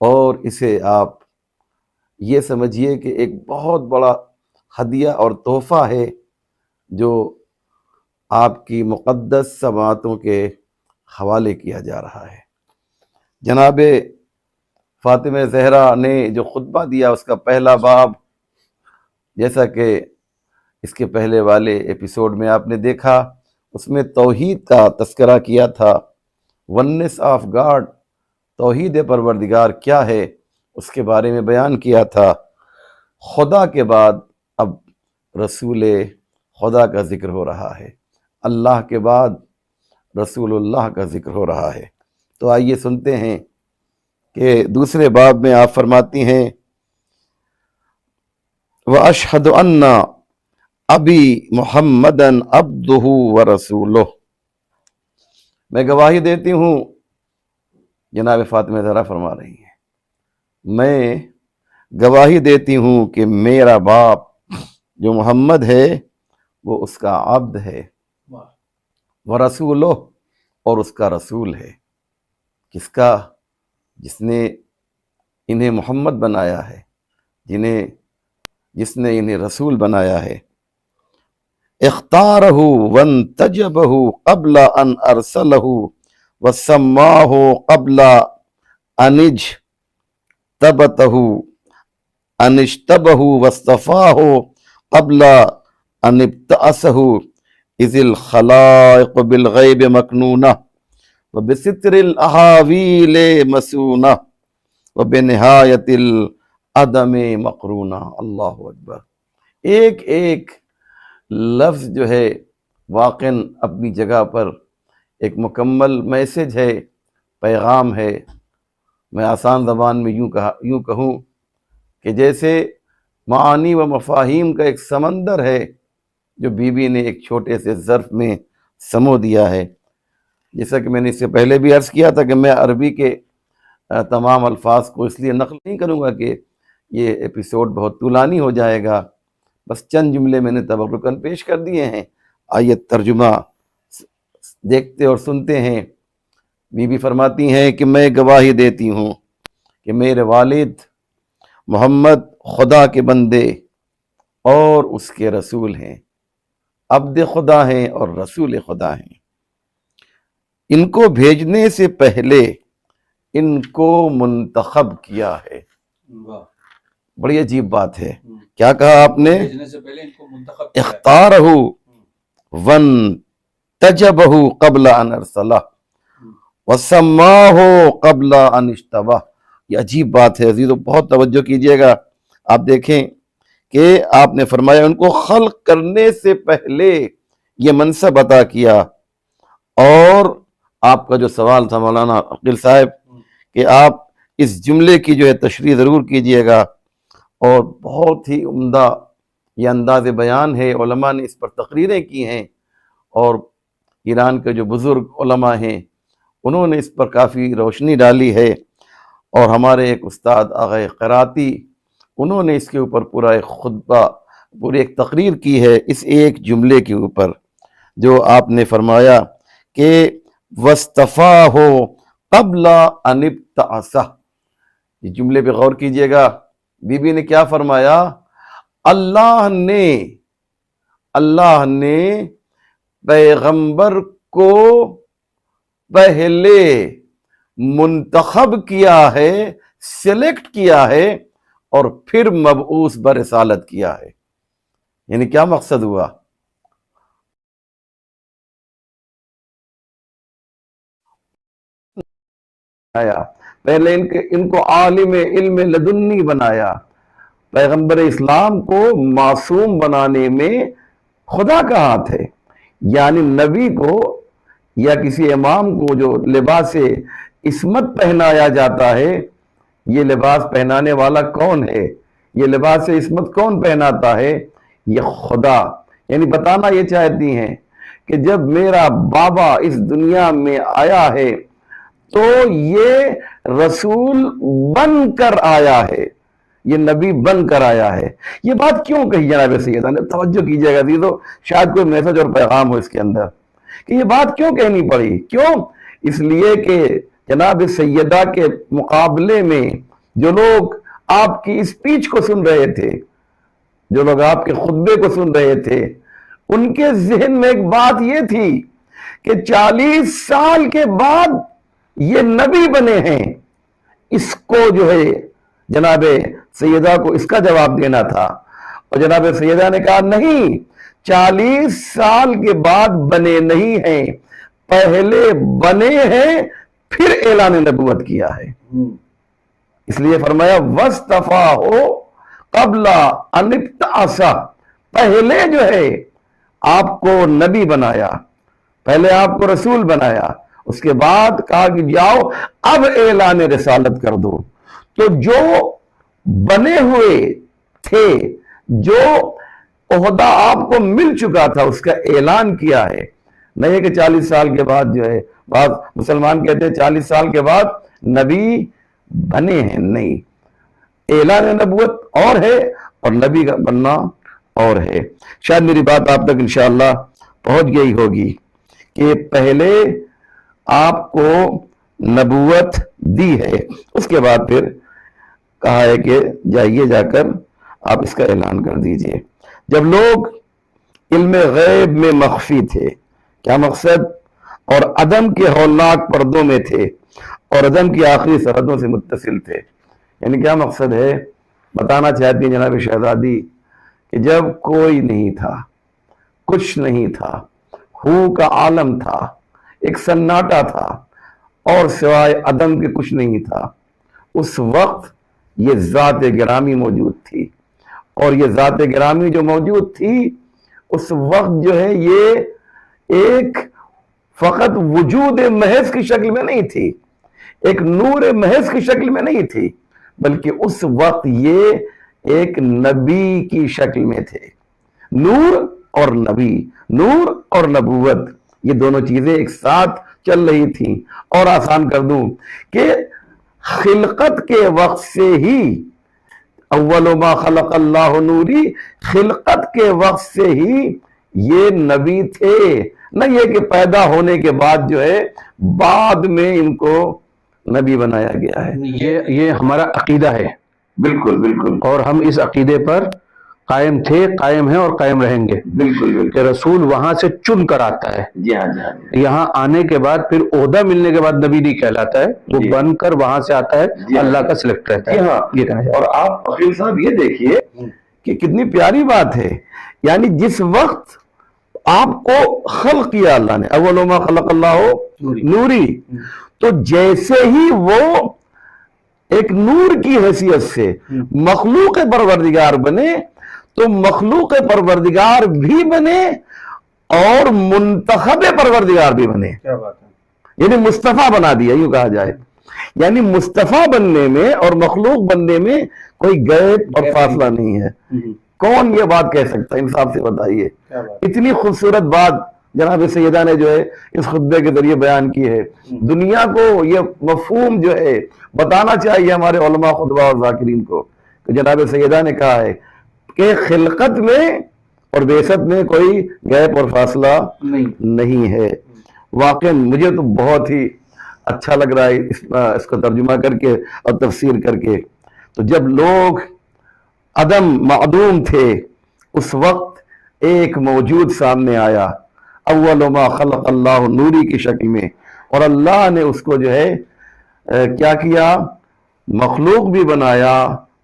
اور اسے آپ یہ سمجھیے کہ ایک بہت بڑا ہدیہ اور تحفہ ہے جو آپ کی مقدس سماعتوں کے حوالے کیا جا رہا ہے۔ جناب فاطمہ زہرا نے جو خطبہ دیا اس کا پہلا باب، جیسا کہ اس کے پہلے والے ایپیسوڈ میں آپ نے دیکھا، اس میں توحید کا تذکرہ کیا تھا، ونس آف گاڈ، توحید پروردگار کیا ہے اس کے بارے میں بیان کیا تھا۔ خدا کے بعد اب رسول خدا کا ذکر ہو رہا ہے، اللہ کے بعد رسول اللہ کا ذکر ہو رہا ہے۔ تو آئیے سنتے ہیں کہ دوسرے باب میں آپ فرماتی ہیں وَأَشْهَدُ أَنَّ أَبِي مُحَمَّدًا عَبْدُهُ وَرَسُولُهُ، میں گواہی دیتی ہوں، جناب فاطمہ زہرا فرما رہی ہیں، میں گواہی دیتی ہوں کہ میرا باپ جو محمد ہے وہ اس کا عبد ہے، ورسولہ، اور اس کا رسول ہے۔ کس کا؟ جس نے انہیں محمد بنایا ہے، جس نے انہیں رسول بنایا ہے۔ اختارہ وانتجبہ قبل ان ارسلہ وسماہ قبل ان اجتبہ واصطفاہ قبل ان ابتعثہ اذ الخلائق بالغیب مکنونہ وبستر الاحاویل مسونہ وبنہایت العدم مقرونہ۔ اللہ اکبر۔ ایک ایک لفظ جو ہے واقعاً اپنی جگہ پر ایک مکمل میسج ہے، پیغام ہے۔ میں آسان زبان میں یوں کہوں کہ جیسے معانی و مفاہیم کا ایک سمندر ہے جو بی بی نے ایک چھوٹے سے ظرف میں سمو دیا ہے۔ جیسا کہ میں نے اس سے پہلے بھی عرض کیا تھا کہ میں عربی کے تمام الفاظ کو اس لیے نقل نہیں کروں گا کہ یہ ایپیسوڈ بہت طولانی ہو جائے گا، بس چند جملے میں نے تبرکاً پیش کر دیے ہیں۔ آیت ترجمہ دیکھتے اور سنتے ہیں۔ بی بی فرماتی ہیں کہ میں گواہی دیتی ہوں کہ میرے والد محمد خدا کے بندے اور اس کے رسول ہیں، عبد خدا ہیں اور رسول خدا ہیں۔ ان کو بھیجنے سے پہلے ان کو منتخب کیا ہے۔ بڑی عجیب بات ہے۔ کیا کہا آپ نے؟ اختارہ وانتجبہ قبل ان ارسلہ وسماہ قبل ان اجتبہ۔ یہ عجیب بات ہے عزیزو، بہت توجہ کیجئے گا۔ آپ دیکھیں کہ آپ نے فرمایا ان کو خلق کرنے سے پہلے یہ منصب عطا کیا۔ اور آپ کا جو سوال تھا مولانا عقیل صاحب کہ آپ اس جملے کی جو ہے تشریح ضرور کیجئے گا، اور بہت ہی عمدہ یہ انداز بیان ہے۔ علماء نے اس پر تقریریں کی ہیں، اور ایران کے جو بزرگ علماء ہیں انہوں نے اس پر کافی روشنی ڈالی ہے، اور ہمارے ایک استاد آغا قراتی انہوں نے اس کے اوپر پورا ایک خطبہ، پوری ایک تقریر کی ہے اس ایک جملے کے اوپر جو آپ نے فرمایا کہ وَاصْطَفَاهُ قَبْلَ أَنِ ابْتَعَثَهُ۔ یہ جملے پہ غور کیجئے گا۔ بی بی نے کیا فرمایا؟ اللہ نے پیغمبر کو پہلے منتخب کیا ہے، سلیکٹ کیا ہے، اور پھر مبعوث برسالت کیا ہے۔ یعنی کیا مقصد ہوا؟ پہلے ان کو عالم علم لدنی بنایا۔ پیغمبر اسلام کو معصوم بنانے میں خدا کا ہاتھ ہے۔ یعنی نبی کو یا کسی امام کو جو لباس عصمت پہنایا جاتا ہے، یہ لباس پہنانے والا کون ہے؟ یہ لباس عصمت کون پہناتا ہے؟ یہ خدا۔ یعنی بتانا یہ چاہتی ہیں کہ جب میرا بابا اس دنیا میں آیا ہے تو یہ رسول بن کر آیا ہے، یہ نبی بن کر آیا ہے۔ یہ بات کیوں کہی جناب سیدہ نے؟ توجہ کیجئے گا عزیزو، شاید کوئی میسج اور پیغام ہو اس کے اندر کہ یہ بات کیوں کہنی پڑی۔ کیوں؟ اس لیے کہ جناب سیدہ کے مقابلے میں جو لوگ آپ کی اسپیچ کو سن رہے تھے، جو لوگ آپ کے خطبے کو سن رہے تھے، ان کے ذہن میں ایک بات یہ تھی کہ 40 سال کے بعد یہ نبی بنے ہیں، اس کو جو ہے جناب سیدہ کو اس کا جواب دینا تھا، اور جناب سیدہ نے کہا نہیں، 40 سال کے بعد بنے نہیں ہیں، پہلے بنے ہیں پھر اعلان نبوت کیا ہے۔ اس لیے فرمایا وَاسْتَفَاهُ قَبْلَ أَنِ ابْتَعَثَ، پہلے جو ہے آپ کو نبی بنایا، پہلے آپ کو رسول بنایا، اس کے بعد کہا کہ جاؤ اب اعلان رسالت کر دو۔ تو جو بنے ہوئے تھے، جو عہدہ آپ کو مل چکا تھا، اس کا اعلان کیا ہے، نہیں ہے کہ 40 سال کے بعد جو ہے، بعض مسلمان کہتے ہیں 40 سال کے بعد نبی بنے ہیں، نہیں، اعلان نبوت اور ہے اور نبی کا بننا اور ہے۔ شاید میری بات آپ تک انشاءاللہ پہنچ گئی ہوگی کہ پہلے آپ کو نبوت دی ہے، اس کے بعد پھر کہا ہے کہ جائیے جا کر آپ اس کا اعلان کر دیجئے۔ جب لوگ علم غیب میں مخفی تھے، کیا مقصد، اور عدم کے ہولناک پردوں میں تھے، اور عدم کی آخری سرحدوں سے متصل تھے، یعنی کیا مقصد ہے، بتانا چاہتی ہیں جناب شہزادی کہ جب کوئی نہیں تھا، کچھ نہیں تھا، ہو کا عالم تھا، ایک سناٹا تھا، اور سوائے عدم کے کچھ نہیں تھا، اس وقت یہ ذات گرامی موجود تھی، اور یہ ذات گرامی جو موجود تھی اس وقت جو ہے یہ ایک فقط وجود محض کی شکل میں نہیں تھی، ایک نور محض کی شکل میں نہیں تھی، بلکہ اس وقت یہ ایک نبی کی شکل میں تھے۔ نور اور نبی، نور اور نبوت، یہ دونوں چیزیں ایک ساتھ چل رہی تھیں۔ اور آسان کر دوں کہ خلقت کے وقت سے ہی، اول ما خلق اللہ نوری، خلقت کے وقت سے ہی یہ نبی تھے، نہ یہ کہ پیدا ہونے کے بعد جو ہے بعد میں ان کو نبی بنایا گیا ہے۔ یہ ہمارا عقیدہ ہے، بالکل بالکل، اور ہم اس عقیدے پر قائم تھے، قائم ہیں اور قائم رہیں گے بالکل کہ بالکل، رسول وہاں سے چن کر آتا ہے، جی ہاں جی ہاں جی، یہاں آنے کے بعد پھر عہدہ ملنے کے بعد نبی نہیں کہلاتا ہے، وہ جی، بن کر وہاں سے آتا ہے، جی، اللہ کا سلیکٹ رہتا جی ہے۔ ہاں۔ یہ کہنا چاہتا اور آپ فقیر صاحب یہ دیکھیے کہ کتنی پیاری بات ہے، یعنی جس وقت آپ کو خلق کیا اللہ نے، اول ما خلق اللہ نوری، تو جیسے ہی وہ ایک نور کی حیثیت سے مخلوق پروردگار بنے، تو مخلوق پروردگار بھی بنے اور منتخب پروردگار بھی بنے، کیا بات ہے، یعنی مصطفیٰ بنا دیا، یوں کہا جائے، یعنی مصطفیٰ بننے میں اور مخلوق بننے میں کوئی گیپ اور فاصلہ نہیں ہے۔ کون یہ بات کہہ سکتا ہے، انصاف سے بتائیے۔ اتنی خوبصورت بات جناب سیدہ نے جو ہے اس خطبے کے ذریعے بیان کی ہے، دنیا کو یہ مفہوم جو ہے بتانا چاہیے ہمارے علماء خطبہ اور ذاکرین کو، کہ جناب سیدہ نے کہا ہے کہ خلقت میں اور بعثت میں کوئی گیپ اور فاصلہ نہیں ہے۔ واقعا مجھے تو بہت ہی اچھا لگ رہا ہے اس کو ترجمہ کر کے اور تفسیر کر کے۔ تو جب لوگ عدم معدوم تھے، اس وقت ایک موجود سامنے آیا، اول ما خلق اللہ نوری کی شکل میں، اور اللہ نے اس کو جو ہے کیا کیا، مخلوق بھی بنایا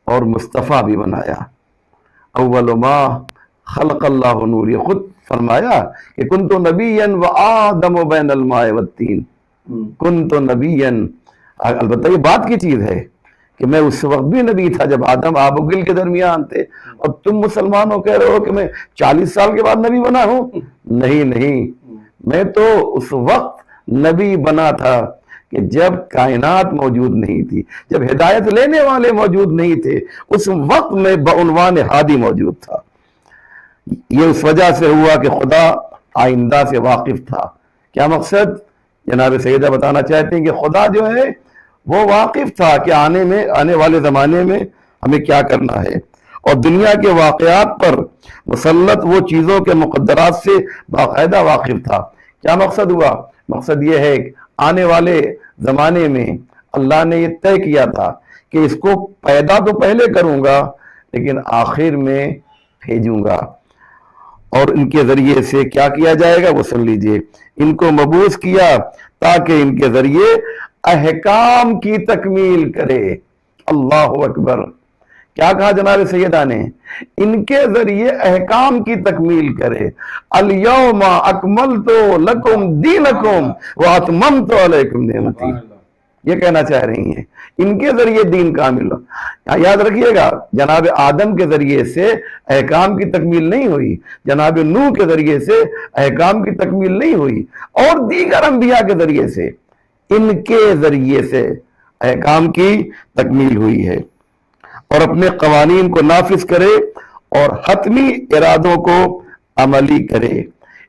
اور مصطفیٰ بھی بنایا۔ اول ما خلق اللہ نوری، خود فرمایا کہ کنت نبیا وآدم بین الماء والطین، کنت نبیا، البتہ یہ بات کی چیز ہے کہ میں اس وقت بھی نبی تھا جب آدم آب و گل کے درمیان تھے، اور تم مسلمان ہو کہہ رہے ہو کہ میں 40 سال کے بعد نبی بنا ہوں۔ نہیں، میں تو اس وقت نبی بنا تھا کہ جب کائنات موجود نہیں تھی، جب ہدایت لینے والے موجود نہیں تھے، اس وقت میں بعنوان ہادی موجود تھا۔ یہ اس وجہ سے ہوا کہ خدا آئندہ سے واقف تھا۔ کیا مقصد؟ جناب سیدہ بتانا چاہتے ہیں کہ خدا جو ہے وہ واقف تھا کہ آنے والے زمانے میں ہمیں کیا کرنا ہے، اور دنیا کے واقعات پر مسلط وہ چیزوں کے مقدرات سے باقاعدہ واقف تھا۔ کیا مقصد ہوا؟ مقصد یہ ہے کہ آنے والے زمانے میں اللہ نے یہ طے کیا تھا کہ اس کو پیدا تو پہلے کروں گا لیکن آخر میں بھیجوں گا، اور ان کے ذریعے سے کیا کیا جائے گا وہ سن لیجئے، ان کو مبعوث کیا تاکہ ان کے ذریعے احکام کی تکمیل کرے۔ اللہ اکبر، کیا کہا جناب سیدہ نے؟ ان کے ذریعے احکام کی تکمیل کرے۔ الیوم اکملت لکم دینکم واتممت علیکم نعمتی، یہ کہنا چاہ رہی ہیں ان کے ذریعے دین کامل ہو۔ یاد رکھیے گا جناب آدم کے ذریعے سے احکام کی تکمیل نہیں ہوئی، جناب نوح کے ذریعے سے احکام کی تکمیل نہیں ہوئی، اور دیگر انبیاء کے ذریعے سے، ان کے ذریعے سے احکام کی تکمیل ہوئی ہے، اور اپنے قوانین کو نافذ کرے اور حتمی ارادوں کو عملی کرے۔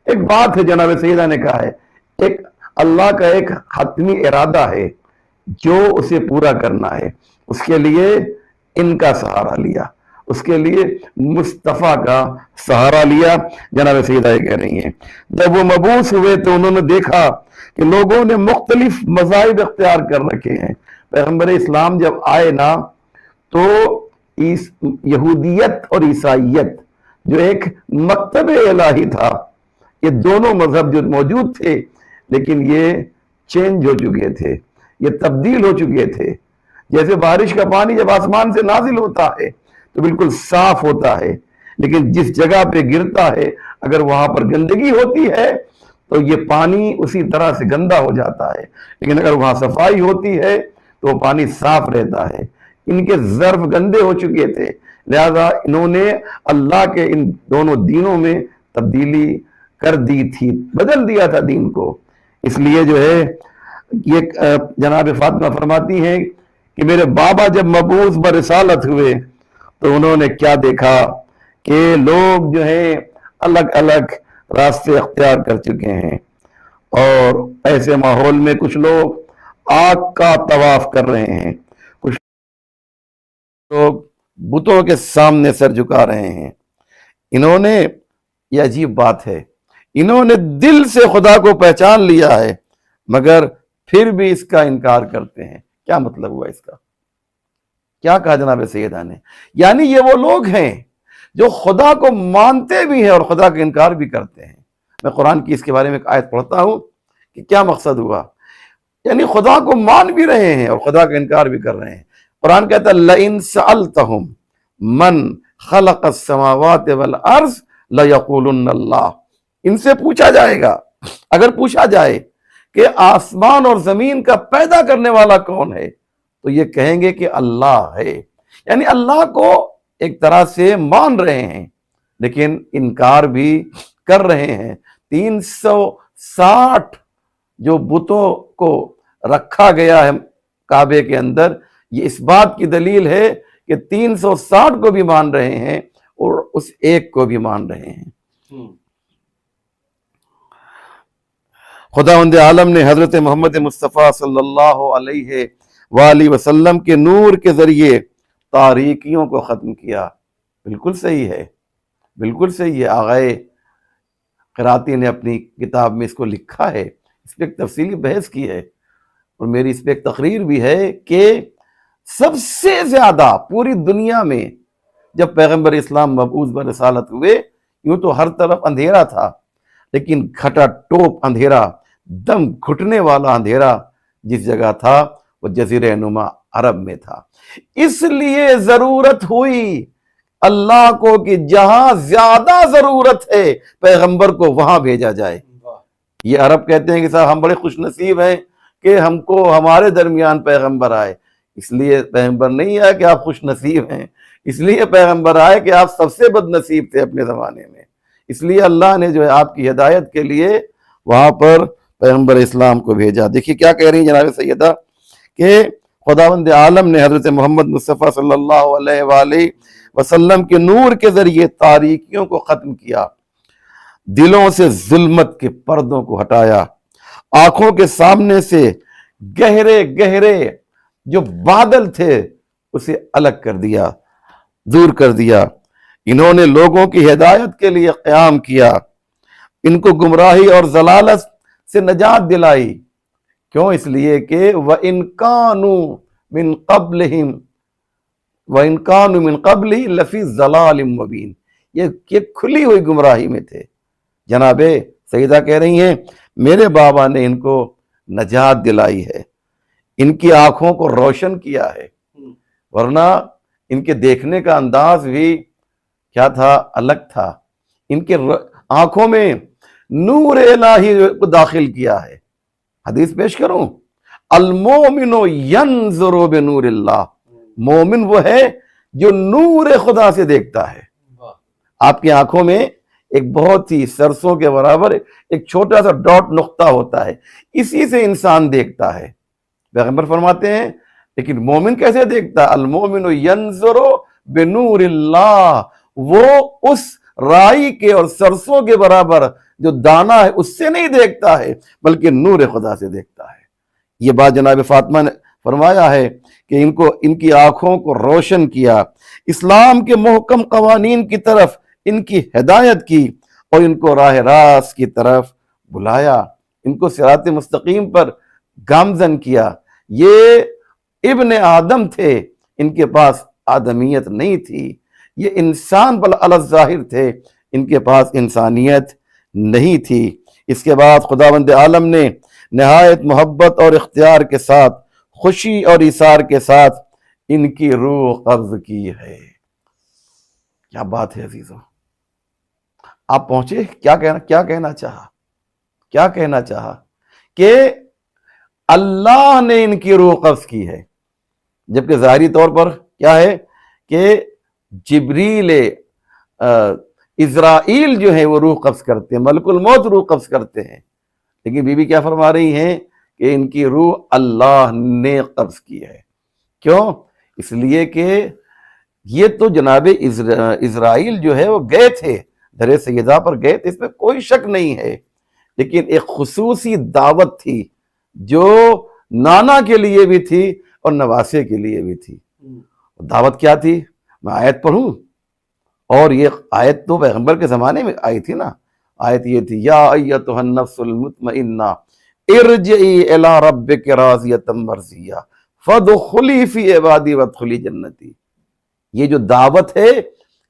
ایک بات ہے جناب سیدہ نے کہا ہے، ایک اللہ کا ایک حتمی ارادہ ہے جو اسے پورا کرنا ہے، اس کے لیے ان کا سہارا لیا، اس کے لیے مصطفیٰ کا سہارا لیا۔ جناب سیدہ یہ کہہ رہی ہیں جب وہ مبعوث ہوئے تو انہوں نے دیکھا کہ لوگوں نے مختلف مذاہب اختیار کر رکھے ہیں۔ پیغمبر اسلام جب آئے نا تو یہودیت اور عیسائیت جو ایک مکتب الہی تھا، یہ دونوں مذہب جو موجود تھے لیکن یہ چینج ہو چکے تھے، یہ تبدیل ہو چکے تھے۔ جیسے بارش کا پانی جب آسمان سے نازل ہوتا ہے تو بالکل صاف ہوتا ہے، لیکن جس جگہ پہ گرتا ہے اگر وہاں پر گندگی ہوتی ہے تو یہ پانی اسی طرح سے گندا ہو جاتا ہے، لیکن اگر وہاں صفائی ہوتی ہے تو وہ پانی صاف رہتا ہے۔ ان کے ظرف گندے ہو چکے تھے، لہذا انہوں نے اللہ کے ان دونوں دینوں میں تبدیلی کر دی تھی، بدل دیا تھا دین کو۔ اس لیے جو ہے یہ جناب فاطمہ فرماتی ہیں کہ میرے بابا جب مبعوث برسالت ہوئے تو انہوں نے کیا دیکھا کہ لوگ جو ہیں الگ الگ راستے اختیار کر چکے ہیں، اور ایسے ماحول میں کچھ لوگ آگ کا طواف کر رہے ہیں، کچھ لوگ بتوں کے سامنے سر جھکا رہے ہیں۔ انہوں نے، یہ عجیب بات ہے، انہوں نے دل سے خدا کو پہچان لیا ہے مگر پھر بھی اس کا انکار کرتے ہیں۔ کیا مطلب ہوا اس کا؟ کیا کہا جناب سیدہ نے؟ یعنی یہ وہ لوگ ہیں جو خدا کو مانتے بھی ہیں اور خدا کا انکار بھی کرتے ہیں۔ میں قرآن کی اس کے بارے میں ایک آیت پڑھتا ہوں کہ کیا مقصد ہوا، یعنی خدا کو مان بھی رہے ہیں اور خدا کا انکار بھی کر رہے ہیں۔ قرآن کہتا ہے لَإِن سَأَلْتَهُمْ مَنْ خَلَقَ السَّمَاوَاتِ وَالْأَرْضِ لَيَقُولُنَّ اللَّهُ، ان سے پوچھا جائے گا، اگر پوچھا جائے کہ آسمان اور زمین کا پیدا کرنے والا کون ہے تو یہ کہیں گے کہ اللہ ہے۔ یعنی اللہ کو ایک طرح سے مان رہے ہیں لیکن انکار بھی کر رہے ہیں۔ 360 جو بتوں کو رکھا گیا ہے کعبے کے اندر، یہ اس بات کی دلیل ہے کہ 360 کو بھی مان رہے ہیں اور اس ایک کو بھی مان رہے ہیں۔ خداوند عالم نے حضرت محمد مصطفیٰ صلی اللہ علیہ وآلہ وسلم کے نور کے ذریعے تاریکیوں کو ختم کیا۔ بالکل صحیح ہے، بالکل صحیح ہے۔ آغائے قراتی نے اپنی کتاب میں اس کو لکھا ہے، اس پہ ایک تفصیلی بحث کی ہے، اور میری اس پہ ایک تقریر بھی ہے کہ سب سے زیادہ پوری دنیا میں جب پیغمبر اسلام مبعوث برسالت ہوئے، یوں تو ہر طرف اندھیرا تھا، لیکن کھٹا ٹوپ اندھیرا، دم گھٹنے والا اندھیرا جس جگہ تھا وہ جزیرہ نما عرب میں تھا۔ اس لیے ضرورت ہوئی اللہ کو کہ جہاں زیادہ ضرورت ہے پیغمبر کو وہاں بھیجا جائے۔ یہ عرب کہتے ہیں کہ صاحب ہم بڑے خوش نصیب ہیں کہ ہم کو ہمارے درمیان پیغمبر آئے۔ اس لیے پیغمبر نہیں آیا کہ آپ خوش نصیب ہیں، اس لیے پیغمبر آئے کہ آپ سب سے بد نصیب تھے اپنے زمانے میں۔ اس لیے اللہ نے جو ہے آپ کی ہدایت کے لیے وہاں پر پیغمبر اسلام کو بھیجا۔ دیکھیے کیا کہہ رہی ہیں جناب سیدہ کہ خداوند عالم نے حضرت محمد مصطفیٰ صلی اللہ علیہ وآلہ وسلم کے نور کے ذریعے تاریکیوں کو ختم کیا، دلوں سے ظلمت کے پردوں کو ہٹایا، آنکھوں کے سامنے سے گہرے گہرے جو بادل تھے اسے الگ کر دیا، دور کر دیا۔ انہوں نے لوگوں کی ہدایت کے لیے قیام کیا، ان کو گمراہی اور ضلالت سے نجات دلائی، کیوں؟ اس لیے کہ وَإِن كَانُوا مِن قَبْلِهِمْ وَإِن كَانُوا مِن قَبْلِهِ لَفِي ضَلَالٍ مُبِينٍ، یہ کھلی ہوئی گمراہی میں تھے۔ جناب سیدہ کہہ رہی ہیں میرے بابا نے ان کو نجات دلائی ہے، ان کی آنکھوں کو روشن کیا ہے، ورنہ ان کے دیکھنے کا انداز بھی کیا تھا؟ الگ تھا۔ ان کے آنکھوں میں نور الہی کو داخل کیا ہے۔ حدیث پیش کروں، المومن ینظر بنور اللہ، مومن وہ ہے جو نور خدا سے دیکھتا ہے۔ آپ کی آنکھوں میں ایک بہت ہی سرسوں کے برابر ایک چھوٹا سا ڈاٹ نقطہ ہوتا ہے، اسی سے انسان دیکھتا ہے۔ پیغمبر فرماتے ہیں لیکن مومن کیسے دیکھتا ہے؟ المومن ینظر بنور اللہ، وہ اس رائی کے اور سرسوں کے برابر جو دانا ہے اس سے نہیں دیکھتا ہے بلکہ نور خدا سے دیکھتا ہے۔ یہ بات جناب فاطمہ نے فرمایا ہے کہ ان کی آنکھوں کو روشن کیا، اسلام کے محکم قوانین کی طرف ان کی ہدایت کی اور ان کو راہ راست کی طرف بلایا، ان کو صراط مستقیم پر گامزن کیا۔ یہ ابن آدم تھے، ان کے پاس آدمیت نہیں تھی، یہ انسان بل علی الظاہر تھے، ان کے پاس انسانیت نہیں تھی۔ اس کے بعد خداوند عالم نے نہایت محبت اور اختیار کے ساتھ، خوشی اور ایثار کے ساتھ ان کی روح قبض کی ہے۔ کیا بات ہے عزیزو، آپ پہنچے؟ کیا کہنا چاہا کہ اللہ نے ان کی روح قبض کی ہے، جبکہ ظاہری طور پر کیا ہے کہ جبریل اسرائیل جو ہے وہ روح قبض کرتے ہیں، ملک الموت روح قبض کرتے ہیں، لیکن بی بی کیا فرما رہی ہیں کہ ان کی روح اللہ نے قبض کی ہے۔ کیوں؟ اس لیے کہ یہ تو جناب اسرائیل جو ہے وہ گئے تھے، در سیدہ پر گئے تھے، اس میں کوئی شک نہیں ہے، لیکن ایک خصوصی دعوت تھی جو نانا کے لیے بھی تھی اور نواسے کے لیے بھی تھی۔ دعوت کیا تھی؟ میں آیت پڑھوں، اور یہ آیت تو پیغمبر کے زمانے میں آئی تھی نا۔ آیت یہ تھی یا ایتھا النفس المطمئنہ ارجعی الی ربک راضیۃ مرضیہ فادخلی فی عبادی وادخلی جنتی۔ یہ جو دعوت ہے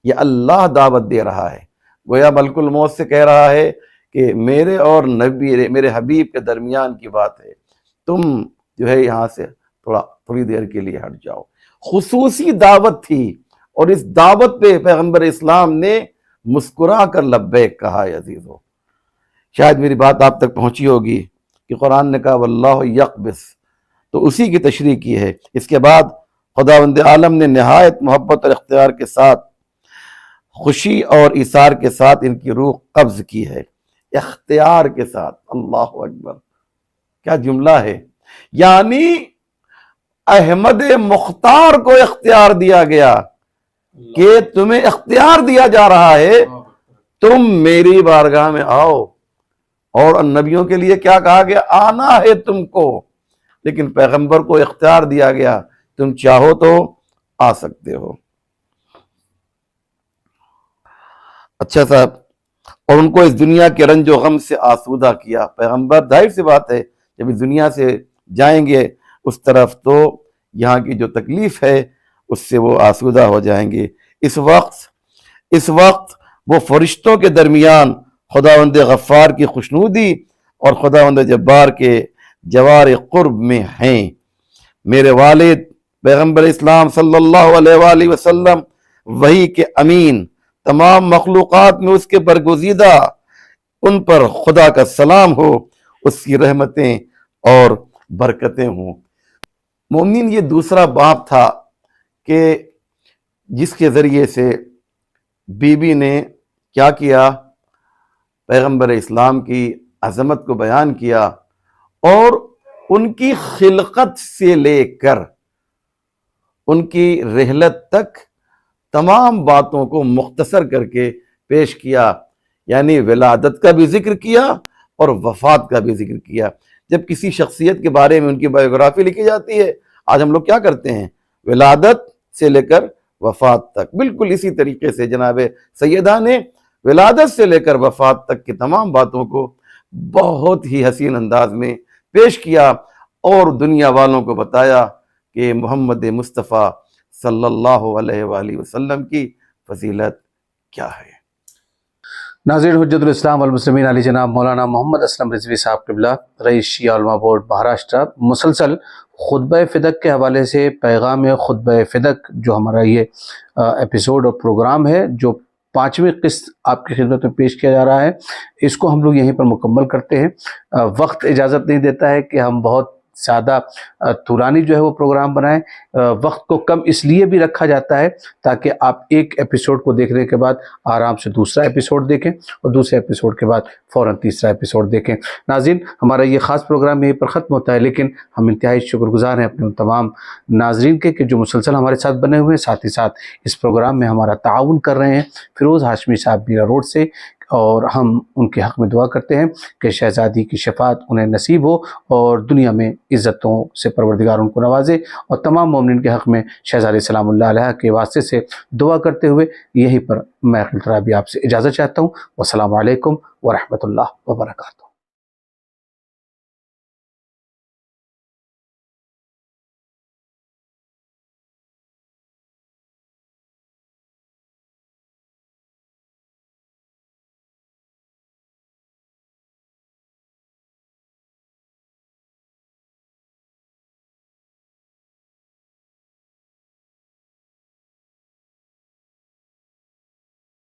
یہ اللہ دعوت دے رہا ہے، گویا ملک الموت سے کہہ رہا ہے کہ میرے اور نبی میرے حبیب کے درمیان کی بات ہے، تم جو ہے یہاں سے تھوڑی دیر کے لیے ہٹ جاؤ۔ خصوصی دعوت تھی، اور اس دعوت پہ پیغمبر اسلام نے مسکرا کر لبیک کہا ہے عزیزو۔ شاید میری بات آپ تک پہنچی ہوگی کہ قرآن نے کہا واللہ یقبض، تو اسی کی تشریح کی ہے۔ اس کے بعد خداوند عالم نے نہایت محبت اور اختیار کے ساتھ، خوشی اور ایثار کے ساتھ ان کی روح قبض کی ہے، اختیار کے ساتھ۔ اللہ اکبر، کیا جملہ ہے! یعنی احمد مختار کو اختیار دیا گیا کہ تمہیں اختیار دیا جا رہا ہے تم میری بارگاہ میں آؤ، اور نبیوں کے لیے کیا کہا گیا؟ آنا ہے تم کو، لیکن پیغمبر کو اختیار دیا گیا تم چاہو تو آ سکتے ہو۔ اچھا صاحب، اور ان کو اس دنیا کے رنج و غم سے آسودہ کیا۔ پیغمبر ظاہر سی بات ہے جب اس دنیا سے جائیں گے اس طرف تو یہاں کی جو تکلیف ہے اس سے وہ آسودہ ہو جائیں گے۔ اس وقت وہ فرشتوں کے درمیان خداوند غفار کی خوشنودی اور خداوند جبار کے جوار قرب میں ہیں۔ میرے والد پیغمبر اسلام صلی اللہ علیہ وآلہ وسلم وحی کے امین، تمام مخلوقات میں اس کے برگزیدہ، ان پر خدا کا سلام ہو، اس کی رحمتیں اور برکتیں ہوں۔ مومنین، یہ دوسرا باب تھا کہ جس کے ذریعے سے بی بی نے کیا کیا؟ پیغمبر اسلام کی عظمت کو بیان کیا، اور ان کی خلقت سے لے کر ان کی رحلت تک تمام باتوں کو مختصر کر کے پیش کیا، یعنی ولادت کا بھی ذکر کیا اور وفات کا بھی ذکر کیا۔ جب کسی شخصیت کے بارے میں ان کی بایوگرافی لکھی جاتی ہے، آج ہم لوگ کیا کرتے ہیں؟ ولادت سے لے کر وفات تک۔ بالکل اسی طریقے سے جناب سیدہ نے ولادت سے لے کر وفات تک کی تمام باتوں کو بہت ہی حسین انداز میں پیش کیا، اور دنیا والوں کو بتایا کہ محمد مصطفیٰ صلی اللہ علیہ وآلہ وسلم کی فضیلت کیا ہے۔ ناظرین، حجت الاسلام والمسلمین علی جناب مولانا محمد اسلم رضوی صاحب قبلہ، رئیس شیعہ علماء بورڈ مہاراشٹر، مسلسل خطبہ فدق کے حوالے سے پیغام خطبہ فدق جو ہمارا یہ ایپیسوڈ اور پروگرام ہے، جو 5ویں قسط آپ کی خدمت میں پیش کیا جا رہا ہے، اس کو ہم لوگ یہیں پر مکمل کرتے ہیں۔ وقت اجازت نہیں دیتا ہے کہ ہم بہت زیادہ طولانی جو ہے وہ پروگرام بنائیں۔ وقت کو کم اس لیے بھی رکھا جاتا ہے تاکہ آپ ایک ایپیسوڈ کو دیکھنے کے بعد آرام سے دوسرا ایپیسوڈ دیکھیں اور دوسرے ایپیسوڈ کے بعد فوراً تیسرا ایپیسوڈ دیکھیں۔ ناظرین، ہمارا یہ خاص پروگرام یہیں پر ختم ہوتا ہے، لیکن ہم انتہائی شکر گزار ہیں اپنے ان تمام ناظرین کے کہ جو مسلسل ہمارے ساتھ بنے ہوئے ہیں، ساتھ ہی ساتھ اس پروگرام میں ہمارا تعاون کر رہے ہیں۔ فیروز ہاشمی صاحب میرا روڈ سے، اور ہم ان کے حق میں دعا کرتے ہیں کہ شہزادی کی شفاعت انہیں نصیب ہو اور دنیا میں عزتوں سے پروردگار ان کو نوازے، اور تمام مومنین کے حق میں شہزادی سلام اللہ علیہ کے واسطے سے دعا کرتے ہوئے یہیں پر میں بھی آپ سے اجازت چاہتا ہوں۔ والسلام علیکم ورحمۃ اللہ وبرکاتہ۔